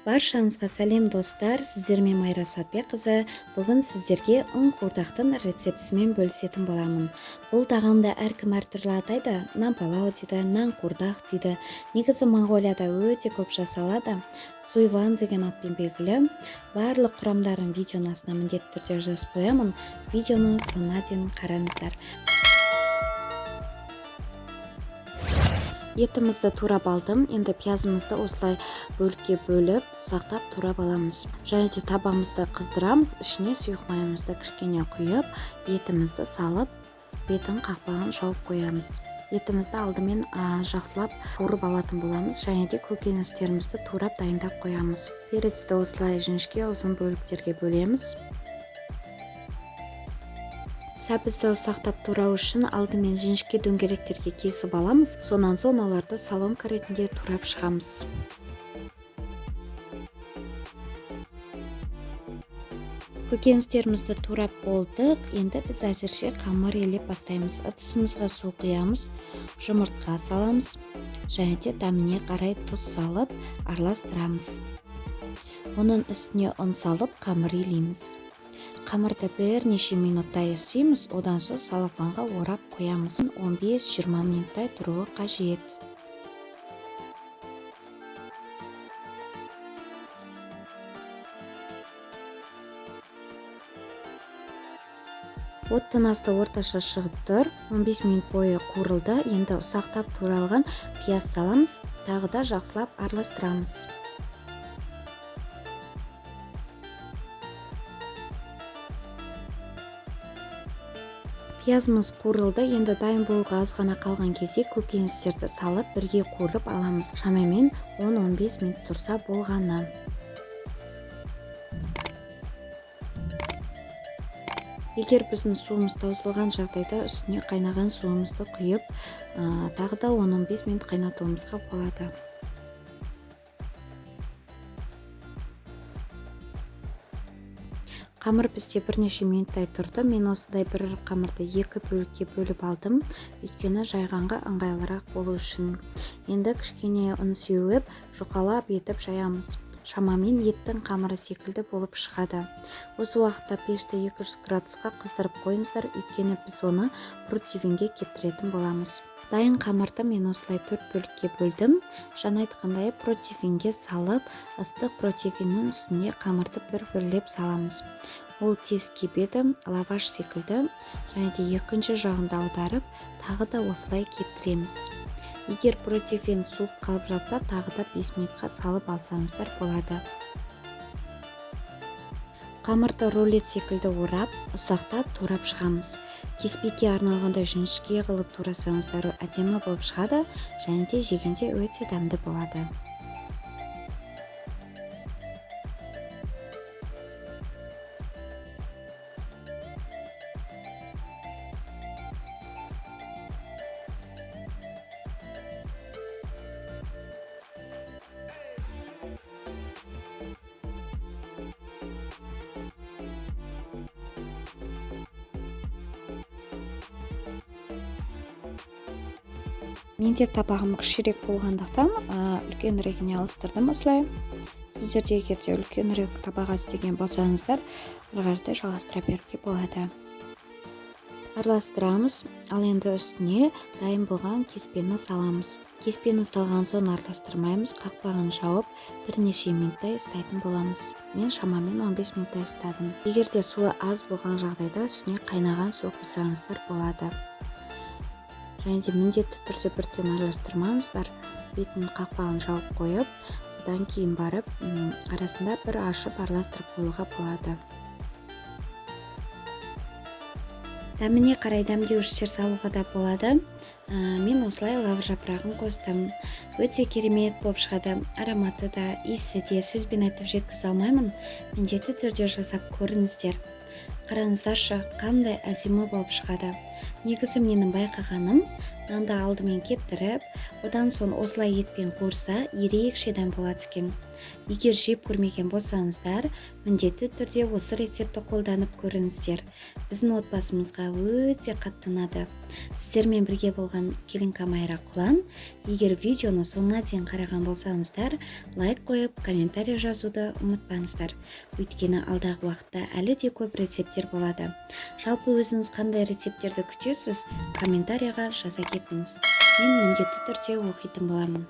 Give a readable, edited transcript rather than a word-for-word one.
Баршаңызға сәлем достар, сіздермен Майра Сатбекқызы. Бүгін сіздерге ұн қуырдақтың рецептісімен бөлісетін боламын. Бұл тағамды әркім әртүрлі атайды, нан палау дейді, нан қуырдақ дейді. Негізі Моңғолияда өте көп жасалады. Цуйван деген атпен белгілі. Барлық құрамдарын видеоның астына міндетті түрде жазып қоямын. Видеоны соңына дейін қараңыздар. Етімізді турап алдым. Енді пиязымызды осылай бөлікке бөліп, ұсақтап турап аламыз. Және де табамызды қыздырамыз, ішіне сұйық майымызды кішкене құйып, етімізді салып, бетін қақпағын жауып қоямыз. Етімізді алдымен жақсылап қуырып алатын боламыз, және де көкөністерімізді турап дайындап қоямыз. Перецті осылай жіңішке ұзын бөліктерге бөлеміз. Сәбізді ұсақтап турау үшін алдымен жіңішке дөңгелектерге кесіп аламыз, сонан соң оларды соломка ретінде турап шығамыз. Көкөністерімізді турап болдық. Енді біз әзірше қамыр елеп бастаймыз. Ыдысымызға су құямыз, жұмыртқа саламыз, және де дәміне қарай тұз салып араластырамыз. Оның үстіне ұн салып қамыр елейміз. Қамырды бірнеше минуттай істейміз, одан соң салафанға орап қоямыз. 15-20 минуттай тұруы қажет. Оттың асты орташа шығып тұр. 15 минут бойы қуырылды. Енді ұсақтап туралған пияз саламыз, тағы да жақсылап араластырамыз. Пиязымыз қуырылды. Енді дайын болуға аз ғана қалған кезде көкөністерді салып бірге қуырып аламыз. Шамамен 10-15 минут тұрса болғаны. Егер біздің суымыз таусылған жағдайда үстіне қайнаған суымызды құйып, тағы да 10-15 минут қайнатуымызға болады. Қамыр бізде бірнеше минуттай тұрды. Мен осындай бір қамырды екі бөлікке бөліп алдым, өйткені жайғанға ыңғайлырақ болу үшін. Енді кішкене ұн сеуіп, жұқалап етіп жаямыз. Шамамен еттің қамыры секілді болып шығады. Осы уақытта пешті 200 градусқа қыздырып қойыңыздар, өйткені біз оны противенге кептіретін боламыз. Дайын қамырды мен осылай 4 бөлікке бөлдім. Жаңа айтқандай противенге салып, ыстық противеннің үстіне қамырды бір-бірлеп саламыз. Ол тез кебеді, лаваш секілді, және де екінші жағында аударып, тағы да осылай кептіреміз. Егер противен суып қалып жатса, тағы да 5 минутқа салып алсаңыздар болады. Қамырды рулет секілді орап, ұсақтап турап шығамыз. Кеспекке арналғанда жіңішке қылып турасаңыздар әдемі болып шығады, және де жегенде өте дәмді болады. Менде табағым кішірек болғандықтан үлкенірегіне ауыстырдым осылай. Сіздер де егер де үлкенірек табақ істеген болсаңыздар, ары қаратай жалғастыра беруге болады. Араластырамыз, ал енді үстіне дайын болған кеспені саламыз. Кеспені салған соң араластырмаймыз, қақпағын жауып, бірнеше минуттай ұстайтын боламыз. Мен шамамен 15 минуттай ұстадым. Егер де суы аз болған жағдайда үстіне қайнаған су құйсаңыздар болады. Және де міндетті түрде бірден араластырмаңыздар, бетін қақпағын жауып қойып, одан кейін барып, арасында бір ашып араластырып қоюға болады. Дәміне қарай дәмдеуіштер салуға да болады. Мен осылай лаваш жапырағын қостым. Өте керемет болып шығады. Ароматы да, иісі де, сөзбен айтып жеткізе алмаймын. Міндетті түрде жасап көріңіздер. Қараңыздаршы, қандай әдемі болып шығады. Негізі менің байқағаным, нанды алдымен кептіріп, одан соң осылай етпен қуырса, ерекше дәм болады екен. Егер жеп көрмеген болсаңыздар, міндетті түрде осы рецепті қолданып көріңіздер. Біздің отбасымызға өте қатты ұнады. Сіздермен бірге болған Келинка Майра Құлан. Егер видеоны соңына дейін қараған болсаңыздар, лайк қойып, комментарий жазуды ұмытпаңыздар. Өйткені алдағы уақытта әлі де көп рецепттер болады. Жалпы өзіңіз қандай рецепттерді күтесіз, комментарийға жаза кетіңіз. Мен міндетті түрде оқитын боламын.